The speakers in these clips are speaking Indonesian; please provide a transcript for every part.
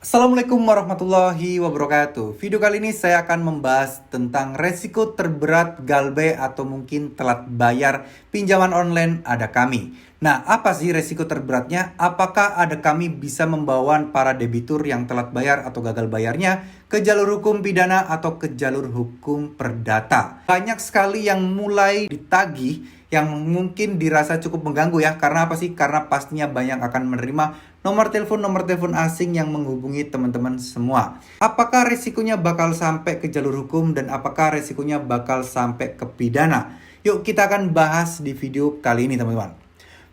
Assalamualaikum warahmatullahi wabarakatuh. Video kali ini saya akan membahas tentang resiko terberat galbe atau mungkin telat bayar pinjaman online Ada Kami. Nah, apa sih resiko terberatnya? Apakah Ada Kami bisa membawa para debitur yang telat bayar atau gagal bayarnya ke jalur hukum pidana atau ke jalur hukum perdata? Banyak sekali yang mulai ditagih yang mungkin dirasa cukup mengganggu ya. Karena apa sih? Karena pastinya banyak akan menerima nomor telepon asing yang menghubungi teman-teman semua. Apakah resikonya bakal sampai ke jalur hukum dan apakah resikonya bakal sampai ke pidana? Yuk kita akan bahas di video kali ini teman-teman.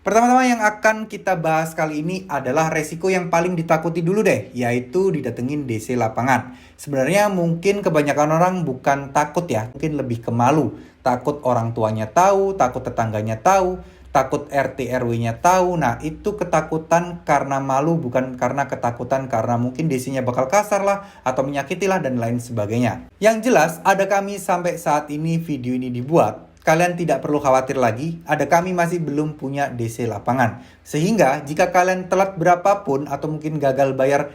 Pertama-tama yang akan kita bahas kali ini adalah resiko yang paling ditakuti dulu deh, yaitu didatengin DC lapangan. Sebenarnya mungkin kebanyakan orang bukan takut ya, mungkin lebih ke malu. Takut orang tuanya tahu, takut tetangganya tahu, takut RT RW-nya tahu. Nah, itu ketakutan karena malu, bukan karena ketakutan karena mungkin DC-nya bakal kasar lah atau menyakiti lah dan lain sebagainya. Yang jelas, Ada Kami sampai saat ini video ini dibuat, kalian tidak perlu khawatir lagi, Ada Kami masih belum punya DC lapangan. Sehingga jika kalian telat berapapun atau mungkin gagal bayar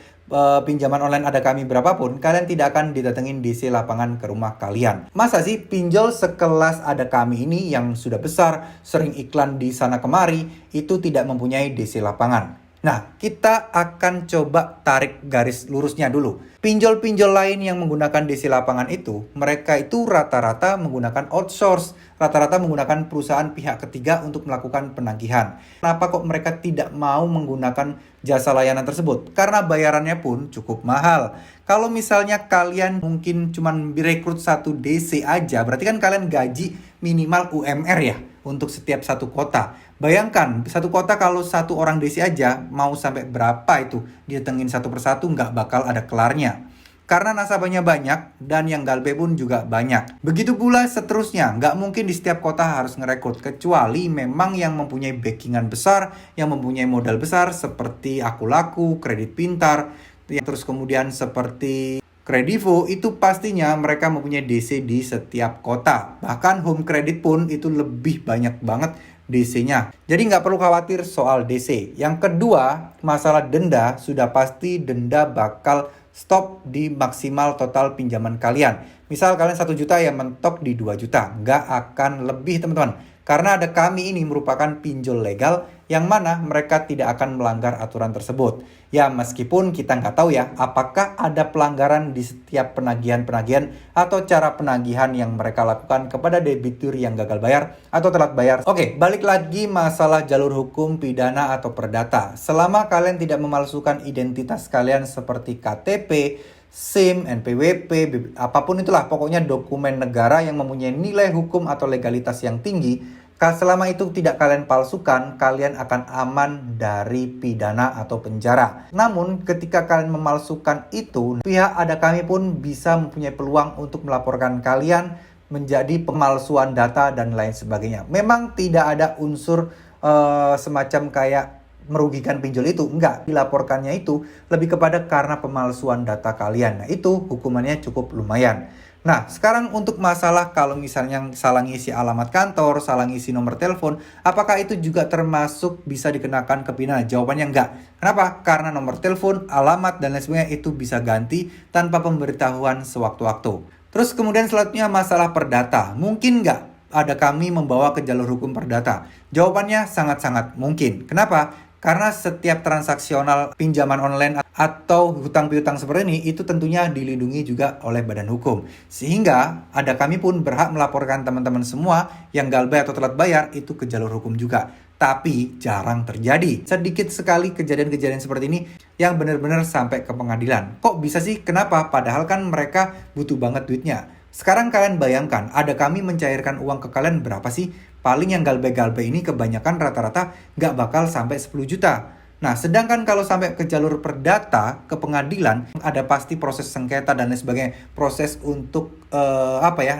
pinjaman online Ada Kami berapapun, kalian tidak akan didatengin DC lapangan ke rumah kalian. Masa sih pinjol sekelas Ada Kami ini yang sudah besar, sering iklan di sana kemari, itu tidak mempunyai DC lapangan? Nah, kita akan coba tarik garis lurusnya dulu. Pinjol-pinjol lain yang menggunakan DC lapangan itu, mereka itu rata-rata menggunakan outsource, rata-rata menggunakan perusahaan pihak ketiga untuk melakukan penagihan. Kenapa kok mereka tidak mau menggunakan jasa layanan tersebut? Karena bayarannya pun cukup mahal. Kalau misalnya kalian mungkin cuma direkrut satu DC aja, berarti kan kalian gaji minimal UMR ya untuk setiap satu kota. Bayangkan, satu kota kalau satu orang DC aja mau sampai berapa itu didatengin satu persatu, nggak bakal ada kelarnya. Karena nasabahnya banyak dan yang galbe pun juga banyak. Begitu pula seterusnya, nggak mungkin di setiap kota harus ngerekrut. Kecuali memang yang mempunyai backingan besar, yang mempunyai modal besar seperti Akulaku, Kredit Pintar, terus kemudian seperti Kredivo, itu pastinya mereka mempunyai DC di setiap kota. Bahkan Home Credit pun itu lebih banyak banget DC-nya. Jadi nggak perlu khawatir soal DC. Yang kedua, masalah denda, sudah pasti denda bakal stop di maksimal total pinjaman kalian. Misal kalian 1 juta ya mentok di 2 juta. Nggak akan lebih teman-teman. Karena Ada Kami ini merupakan pinjol legal yang mana mereka tidak akan melanggar aturan tersebut. Ya meskipun kita nggak tahu ya apakah ada pelanggaran di setiap penagihan-penagihan atau cara penagihan yang mereka lakukan kepada debitur yang gagal bayar atau telat bayar. Oke, balik lagi masalah jalur hukum pidana atau perdata. Selama kalian tidak memalsukan identitas kalian seperti KTP, SIM, NPWP, apapun itulah pokoknya dokumen negara yang mempunyai nilai hukum atau legalitas yang tinggi, selama itu tidak kalian palsukan, kalian akan aman dari pidana atau penjara. Namun ketika kalian memalsukan itu, pihak Ada Kami pun bisa mempunyai peluang untuk melaporkan kalian menjadi pemalsuan data dan lain sebagainya. Memang tidak ada unsur semacam kayak merugikan pinjol itu, enggak. Dilaporkannya itu lebih kepada karena pemalsuan data kalian. Nah, itu hukumannya cukup lumayan. Nah, sekarang untuk masalah kalau misalnya salah ngisi alamat kantor, salah ngisi nomor telepon, apakah itu juga termasuk bisa dikenakan ke pidana? Jawabannya enggak. Kenapa? Karena nomor telepon, alamat, dan lain sebagainya itu bisa ganti tanpa pemberitahuan sewaktu-waktu. Terus kemudian selanjutnya masalah perdata. Mungkin enggak Ada Kami membawa ke jalur hukum perdata? Jawabannya sangat-sangat mungkin. Kenapa? Karena setiap transaksional pinjaman online atau hutang piutang seperti ini itu tentunya dilindungi juga oleh badan hukum. Sehingga Ada Kami pun berhak melaporkan teman-teman semua yang galbay atau telat bayar itu ke jalur hukum juga. Tapi jarang terjadi. Sedikit sekali kejadian-kejadian seperti ini yang benar-benar sampai ke pengadilan. Kok bisa sih? Kenapa? Padahal kan mereka butuh banget duitnya. Sekarang kalian bayangkan, Ada Kami mencairkan uang ke kalian berapa sih? Paling yang galbe-galbe ini kebanyakan rata-rata nggak bakal sampai 10 juta. Nah, sedangkan kalau sampai ke jalur perdata, ke pengadilan, ada pasti proses sengketa dan lain sebagainya. Proses untuk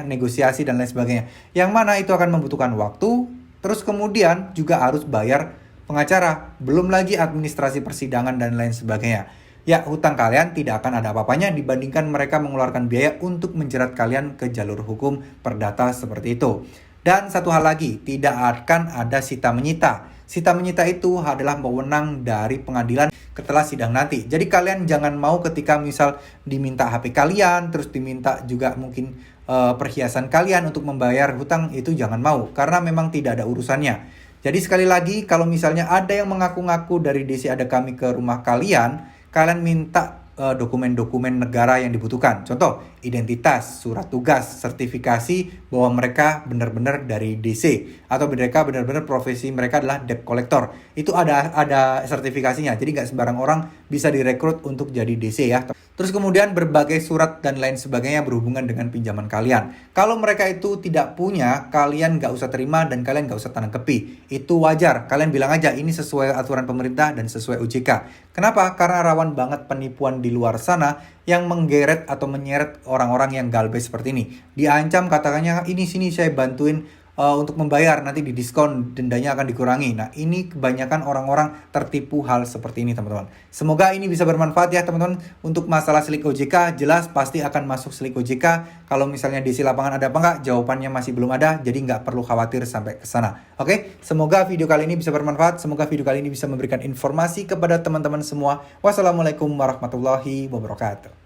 negosiasi dan lain sebagainya. Yang mana itu akan membutuhkan waktu, terus kemudian juga harus bayar pengacara. Belum lagi administrasi persidangan dan lain sebagainya. Ya, hutang kalian tidak akan ada apa-apanya dibandingkan mereka mengeluarkan biaya untuk menjerat kalian ke jalur hukum perdata seperti itu. Dan satu hal lagi, tidak akan ada sita menyita. Sita menyita itu adalah wewenang dari pengadilan setelah sidang nanti. Jadi kalian jangan mau ketika misal diminta HP kalian, terus diminta juga mungkin perhiasan kalian untuk membayar hutang, itu jangan mau, karena memang tidak ada urusannya. Jadi sekali lagi, kalau misalnya ada yang mengaku-ngaku dari DC Ada Kami ke rumah kalian, kalian minta dokumen-dokumen negara yang dibutuhkan. Contoh, identitas, surat tugas, sertifikasi bahwa mereka benar-benar dari DC, atau mereka benar-benar profesi mereka adalah debt collector. Itu ada sertifikasinya. Jadi nggak sembarang orang bisa direkrut untuk jadi DC ya. Terus kemudian berbagai surat dan lain sebagainya berhubungan dengan pinjaman kalian. Kalau mereka itu tidak punya, kalian nggak usah terima dan kalian nggak usah tanggapi. Itu wajar. Kalian bilang aja ini sesuai aturan pemerintah dan sesuai OJK. Kenapa? Karena rawan banget penipuan di luar sana yang menggeret atau menyeret orang-orang yang galbay seperti ini. Diancam katanya ini sini saya bantuin untuk membayar, nanti di diskon, dendanya akan dikurangi. Nah, ini kebanyakan orang-orang tertipu hal seperti ini, teman-teman. Semoga ini bisa bermanfaat ya, teman-teman. Untuk masalah slik OJK, jelas pasti akan masuk slik OJK. Kalau misalnya di lapangan ada apa enggak, jawabannya masih belum ada, jadi nggak perlu khawatir sampai ke sana. Oke, semoga video kali ini bisa bermanfaat. Semoga video kali ini bisa memberikan informasi kepada teman-teman semua. Wassalamualaikum warahmatullahi wabarakatuh.